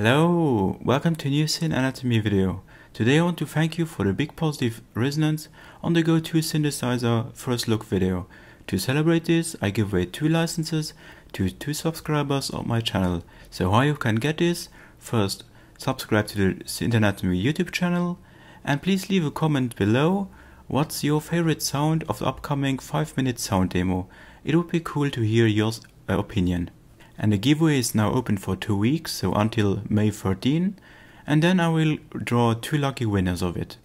Hello, welcome to a new Syn Anatomy video. Today I want to thank you for the big positive resonance on the GoTo Synthesizer first look video. To celebrate this, I give away 2 licenses to 2 subscribers of my channel. So how you can get this? First, subscribe to the Syn Anatomy YouTube channel and please leave a comment below what's your favorite sound of the upcoming 5-minute sound demo. It would be cool to hear your opinion. And the giveaway is now open for 2 weeks, so until May 13, and then I will draw 2 lucky winners of it.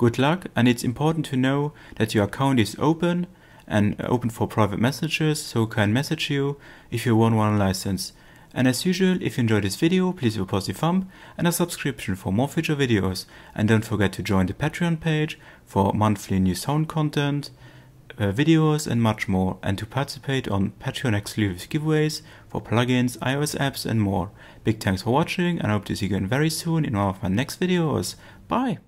Good luck, and it's important to know that your account is open and open for private messages, so can message you if you want one license. And as usual, if you enjoyed this video, please leave a positive thumb and a subscription for more future videos. And don't forget to join the Patreon page for monthly new sound content, videos and much more, and to participate on Patreon exclusive giveaways for plugins, iOS apps and more. Big thanks for watching, and I hope to see you again very soon in one of my next videos. Bye!